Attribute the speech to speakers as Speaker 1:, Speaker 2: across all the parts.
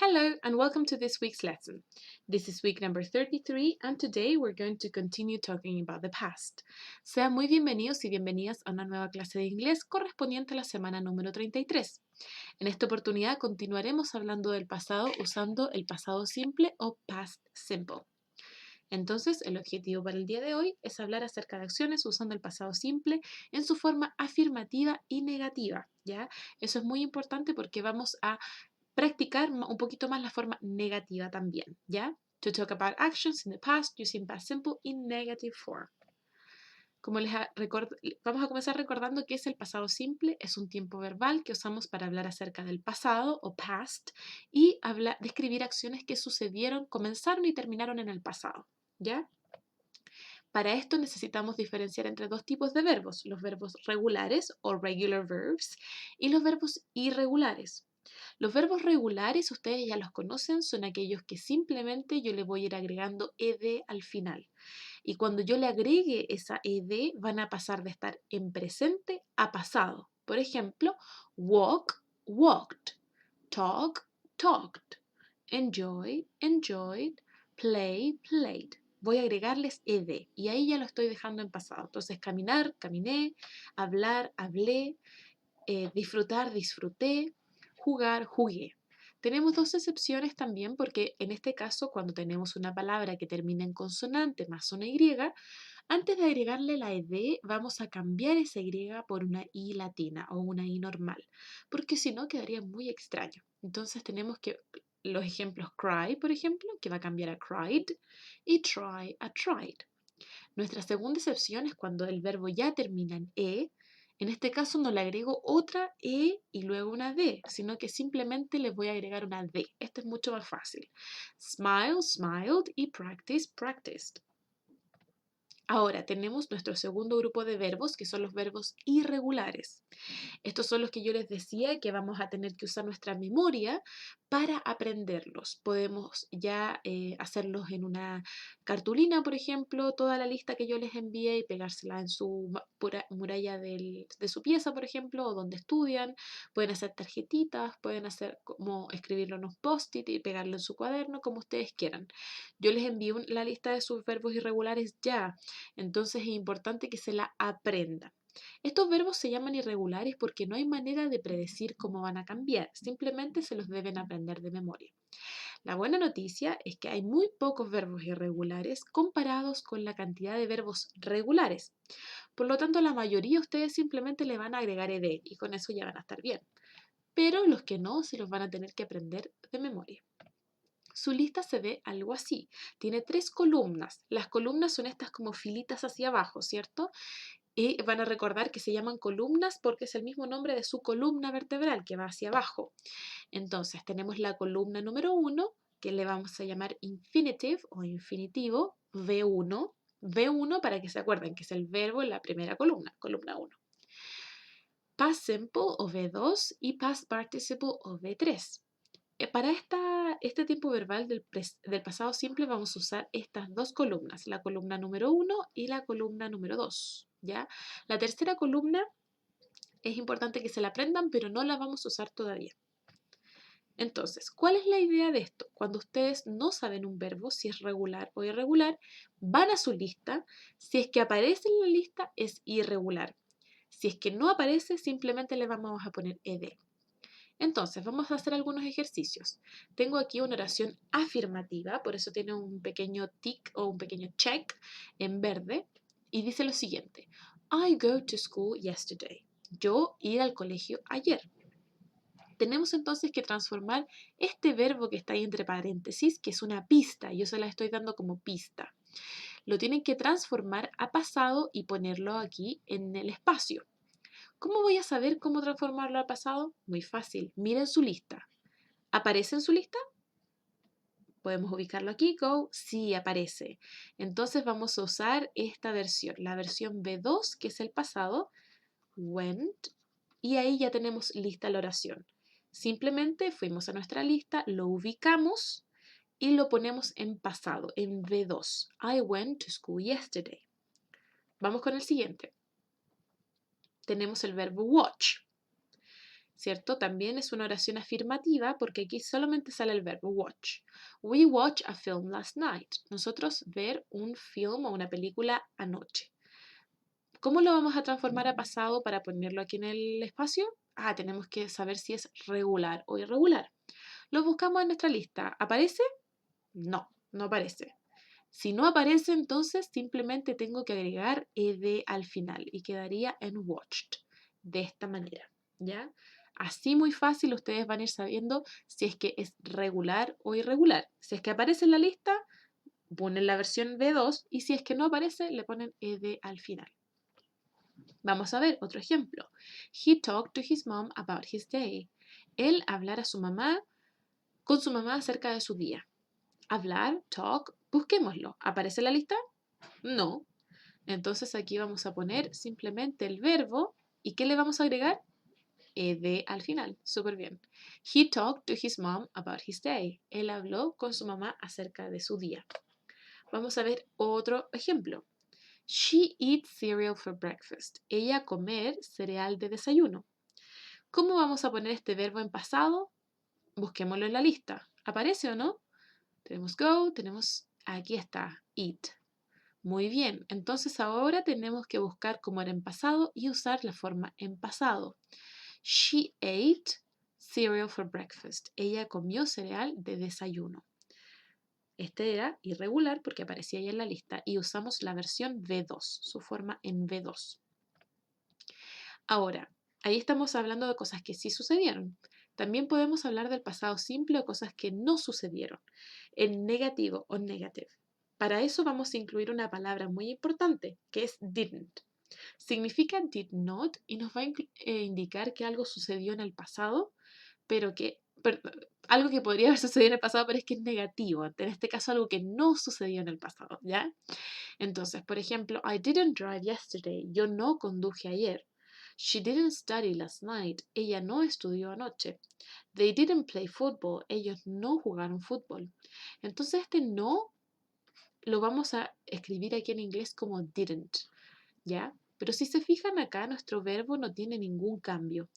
Speaker 1: Hello and welcome to this week's lesson. This is week number 33 and today we're going to continue talking about the past. Sean muy bienvenidos y bienvenidas a una nueva clase de inglés correspondiente a la semana número 33. En esta oportunidad continuaremos hablando del pasado usando el pasado simple o past simple. Entonces, el objetivo para el día de hoy es hablar acerca de acciones usando el pasado simple en su forma afirmativa y negativa, ¿ya? Eso es muy importante porque vamos a practicar un poquito más la forma negativa también, ¿ya? To talk about actions in the past using past simple in negative form. Como vamos a comenzar recordando que es el pasado simple, es un tiempo verbal que usamos para hablar acerca del pasado o past y describir acciones que sucedieron, comenzaron y terminaron en el pasado, ¿ya? Para esto necesitamos diferenciar entre dos tipos de verbos, los verbos regulares o regular verbs y los verbos irregulares. Los verbos regulares, ustedes ya los conocen, son aquellos que simplemente yo le voy a ir agregando ed al final. Y cuando yo le agregue esa ed, van a pasar de estar en presente a pasado. Por ejemplo, walk, walked, talk, talked, enjoy, enjoyed, play, played. Voy a agregarles ed y ahí ya lo estoy dejando en pasado. Entonces, caminar, caminé, hablar, hablé, disfrutar, disfruté, jugar, jugué. Tenemos dos excepciones también porque en este caso cuando tenemos una palabra que termina en consonante más una Y, antes de agregarle la ed vamos a cambiar esa Y por una I latina o una I normal, porque si no quedaría muy extraño. Entonces tenemos que los ejemplos cry, por ejemplo, que va a cambiar a cried, y try a tried. Nuestra segunda excepción es cuando el verbo ya termina en e. En este caso no le agrego otra e y luego una d, sino que simplemente les voy a agregar una d. Esto es mucho más fácil. Smile, smiled y practice, practiced. Ahora tenemos nuestro segundo grupo de verbos, que son los verbos irregulares. Estos son los que yo les decía que vamos a tener que usar nuestra memoria para aprenderlos. Podemos ya hacerlos en una cartulina, por ejemplo, toda la lista que yo les envié y pegársela en su muralla de su pieza, por ejemplo, o donde estudian. Pueden hacer tarjetitas, pueden hacer como escribirlo en un post-it y pegarlo en su cuaderno, como ustedes quieran. Yo les envío la lista de sus verbos irregulares ya, entonces es importante que se la aprendan. Estos verbos se llaman irregulares porque no hay manera de predecir cómo van a cambiar, simplemente se los deben aprender de memoria. La buena noticia es que hay muy pocos verbos irregulares comparados con la cantidad de verbos regulares. Por lo tanto, la mayoría ustedes simplemente le van a agregar ed y con eso ya van a estar bien. Pero los que no, se los van a tener que aprender de memoria. Su lista se ve algo así. Tiene 3 columnas. Las columnas son estas como filitas hacia abajo, ¿cierto? Y van a recordar que se llaman columnas porque es el mismo nombre de su columna vertebral que va hacia abajo. Entonces tenemos la columna número 1, que le vamos a llamar infinitive o infinitivo, V1. V1 para que se acuerden que es el verbo en la primera columna, columna 1. Past simple o V2 y past participle o V3. Para este tiempo verbal del pasado simple vamos a usar estas dos columnas, la columna número 1 y la columna número 2. ¿Ya? La tercera columna es importante que se la aprendan, pero no la vamos a usar todavía. Entonces, ¿cuál es la idea de esto? Cuando ustedes no saben un verbo, si es regular o irregular, van a su lista. Si es que aparece en la lista, es irregular. Si es que no aparece, simplemente le vamos a poner ed. Entonces, vamos a hacer algunos ejercicios. Tengo aquí una oración afirmativa, por eso tiene un pequeño tick o un pequeño check en verde, y dice lo siguiente. I go to school yesterday. Yo ir al colegio ayer. Tenemos entonces que transformar este verbo que está ahí entre paréntesis, que es una pista, yo se la estoy dando como pista. Lo tienen que transformar a pasado y ponerlo aquí en el espacio. ¿Cómo voy a saber cómo transformarlo a pasado? Muy fácil. Miren su lista. ¿Aparece en su lista? Podemos ubicarlo aquí. Go. Sí, aparece. Entonces vamos a usar esta versión, la versión B2, que es el pasado. Went. Y ahí ya tenemos lista la oración. Simplemente fuimos a nuestra lista, lo ubicamos y lo ponemos en pasado, en B2. I went to school yesterday. Vamos con el siguiente. Tenemos el verbo watch. ¿cierto? También es una oración afirmativa porque aquí solamente sale el verbo watch. We watched a film last night. Nosotros ver un film o una película anoche. ¿Cómo lo vamos a transformar a pasado para ponerlo aquí en el espacio? Tenemos que saber si es regular o irregular. Lo buscamos en nuestra lista. ¿Aparece? No, no aparece. Si no aparece, entonces simplemente tengo que agregar ed al final y quedaría en watched. De esta manera, ¿ya? Así muy fácil ustedes van a ir sabiendo si es que es regular o irregular. Si es que aparece en la lista, ponen la versión B2 y si es que no aparece, le ponen ed al final. Vamos a ver otro ejemplo. He talked to his mom about his day. Él hablar a su mamá, con su mamá acerca de su día. Hablar, talk, busquémoslo. ¿Aparece en la lista? No. Entonces aquí vamos a poner simplemente el verbo y ¿qué le vamos a agregar? Ed al final. Súper bien. He talked to his mom about his day. Él habló con su mamá acerca de su día. Vamos a ver otro ejemplo. She eats cereal for breakfast. Ella comer cereal de desayuno. ¿Cómo vamos a poner este verbo en pasado? Busquémoslo en la lista. ¿Aparece o no? Tenemos go, aquí está, eat. Muy bien, entonces ahora tenemos que buscar cómo era en pasado y usar la forma en pasado. She ate cereal for breakfast. Ella comió cereal de desayuno. Este era irregular porque aparecía ahí en la lista y usamos la versión V2, su forma en V2. Ahora, ahí estamos hablando de cosas que sí sucedieron. También podemos hablar del pasado simple o cosas que no sucedieron, en negativo o negative. Para eso vamos a incluir una palabra muy importante, que es didn't. Significa did not y nos va a indicar que algo sucedió en el pasado, algo que podría haber sucedido en el pasado, pero es que es negativo. En este caso, algo que no sucedió en el pasado, ¿ya? Entonces, por ejemplo, I didn't drive yesterday. Yo no conduje ayer. She didn't study last night. Ella no estudió anoche. They didn't play football. Ellos no jugaron fútbol. Entonces, este no lo vamos a escribir aquí en inglés como didn't, ¿ya? Pero si se fijan acá, nuestro verbo no tiene ningún cambio.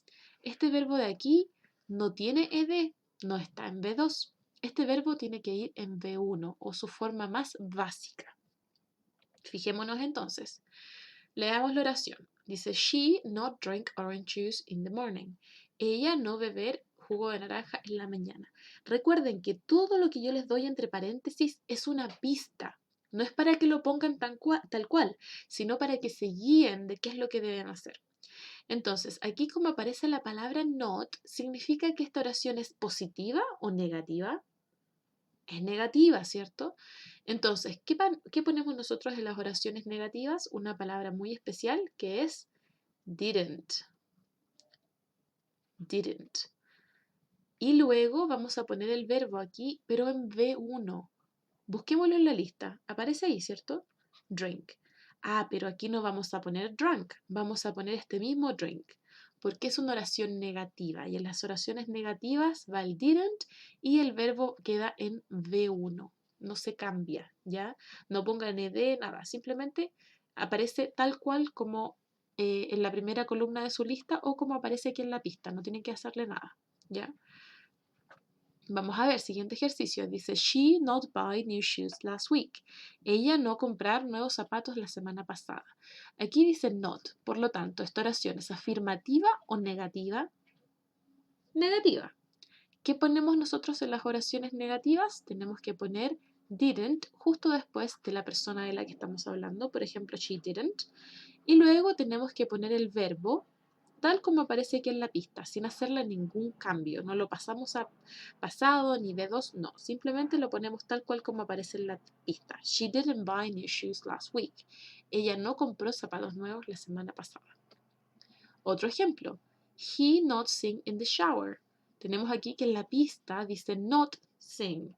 Speaker 1: Este verbo de aquí no tiene ed, no está en B2. Este verbo tiene que ir en B1 o su forma más básica. Fijémonos entonces. Leamos la oración. Dice, she not drink orange juice in the morning. Ella no beber jugo de naranja en la mañana. Recuerden que todo lo que yo les doy entre paréntesis es una pista. No es para que lo pongan tal cual, sino para que se guíen de qué es lo que deben hacer. Entonces, aquí como aparece la palabra not, significa que esta oración es positiva o negativa. Es negativa, ¿cierto? Entonces, ¿qué ponemos nosotros en las oraciones negativas? Una palabra muy especial que es didn't. Didn't. Y luego vamos a poner el verbo aquí, pero en V1. Busquémoslo en la lista. Aparece ahí, ¿cierto? Drink. Pero aquí no vamos a poner drunk. Vamos a poner este mismo drink. Porque es una oración negativa. Y en las oraciones negativas va el didn't y el verbo queda en V1. No se cambia, ¿ya? No pongan ed, nada. Simplemente aparece tal cual como en la primera columna de su lista o como aparece aquí en la pista. No tienen que hacerle nada, ¿ya? Vamos a ver, siguiente ejercicio. Dice, she not buy new shoes last week. Ella no comprar nuevos zapatos la semana pasada. Aquí dice not, por lo tanto, esta oración es afirmativa o negativa. Negativa. ¿Qué ponemos nosotros en las oraciones negativas? Tenemos que poner didn't justo después de la persona de la que estamos hablando. Por ejemplo, she didn't. Y luego tenemos que poner el verbo tal como aparece aquí en la pista, sin hacerle ningún cambio. No lo pasamos a pasado ni B2, no. Simplemente lo ponemos tal cual como aparece en la pista. She didn't buy new shoes last week. Ella no compró zapatos nuevos la semana pasada. Otro ejemplo. He not sing in the shower. Tenemos aquí que en la pista dice not sing.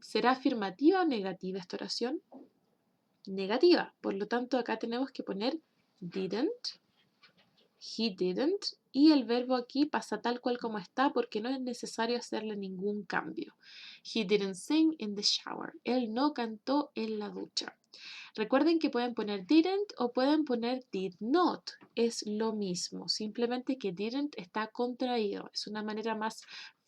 Speaker 1: ¿Será afirmativa o negativa esta oración? Negativa. Por lo tanto, acá tenemos que poner didn't. He didn't. Y el verbo aquí pasa tal cual como está porque no es necesario hacerle ningún cambio. He didn't sing in the shower. Él no cantó en la ducha. Recuerden que pueden poner didn't o pueden poner did not. Es lo mismo, simplemente que didn't está contraído. Es una manera más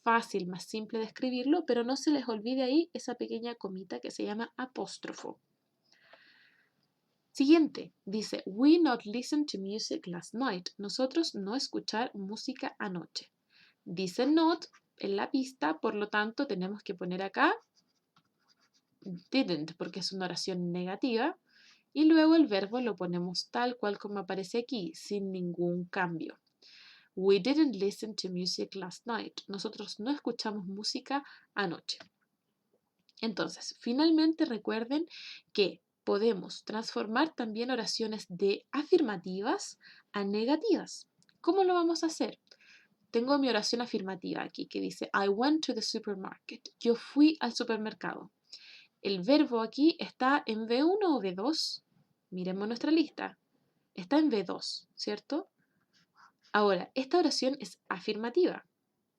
Speaker 1: fácil, más simple de escribirlo, pero no se les olvide ahí esa pequeña comita que se llama apóstrofo. Siguiente, dice, we not listen to music last night. Nosotros no escuchar música anoche. Dice not en la pista, por lo tanto tenemos que poner acá didn't, porque es una oración negativa. Y luego el verbo lo ponemos tal cual como aparece aquí, sin ningún cambio. We didn't listen to music last night. Nosotros no escuchamos música anoche. Entonces, finalmente recuerden que podemos transformar también oraciones de afirmativas a negativas. ¿Cómo lo vamos a hacer? Tengo mi oración afirmativa aquí que dice I went to the supermarket. Yo fui al supermercado. El verbo aquí está en V1 o V2. Miremos nuestra lista. Está en V2, ¿cierto? Ahora, esta oración es afirmativa.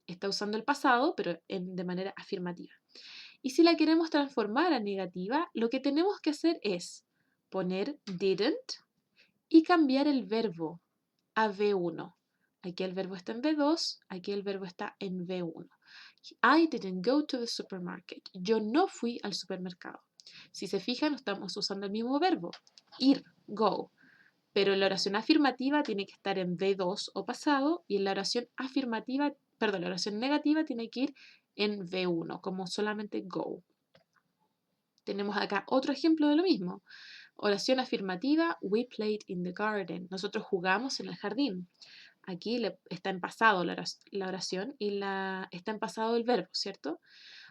Speaker 1: Está usando el pasado, pero de manera afirmativa. Y si la queremos transformar a negativa, lo que tenemos que hacer es poner didn't y cambiar el verbo a V1. Aquí el verbo está en V2, aquí el verbo está en V1. I didn't go to the supermarket. Yo no fui al supermercado. Si se fijan, estamos usando el mismo verbo, ir, go. Pero la oración afirmativa tiene que estar en V2 o pasado y en la oración afirmativa, perdón, la oración negativa tiene que ir en V1, como solamente go. Tenemos acá otro ejemplo de lo mismo. Oración afirmativa, we played in the garden. Nosotros jugamos en el jardín. Aquí está en pasado la oración y está en pasado el verbo, ¿cierto?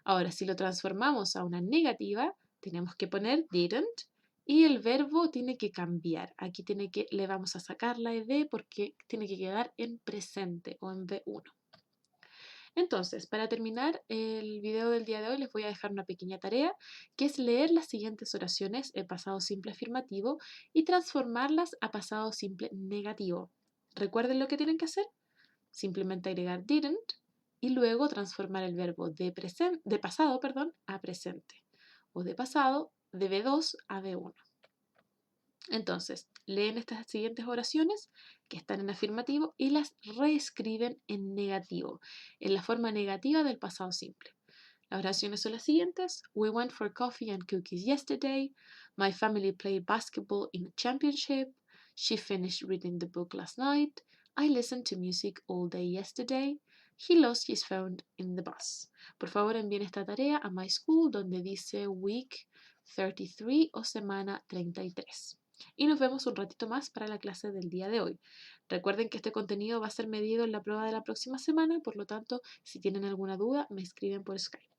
Speaker 1: Ahora, si lo transformamos a una negativa, tenemos que poner didn't y el verbo tiene que cambiar. Aquí le vamos a sacar la ed porque tiene que quedar en presente o en V1. Entonces, para terminar el video del día de hoy, les voy a dejar una pequeña tarea, que es leer las siguientes oraciones en pasado simple afirmativo y transformarlas a pasado simple negativo. ¿Recuerden lo que tienen que hacer? Simplemente agregar didn't y luego transformar el verbo de pasado a presente o de pasado de V2 a V1. Entonces, leen estas siguientes oraciones que están en afirmativo y las reescriben en negativo, en la forma negativa del pasado simple. Las oraciones son las siguientes. We went for coffee and cookies yesterday. My family played basketball in a championship. She finished reading the book last night. I listened to music all day yesterday. He lost his phone in the bus. Por favor, envíen esta tarea a My School donde dice Week 33 o semana 33. Y nos vemos un ratito más para la clase del día de hoy. Recuerden que este contenido va a ser medido en la prueba de la próxima semana, por lo tanto, si tienen alguna duda, me escriben por Skype.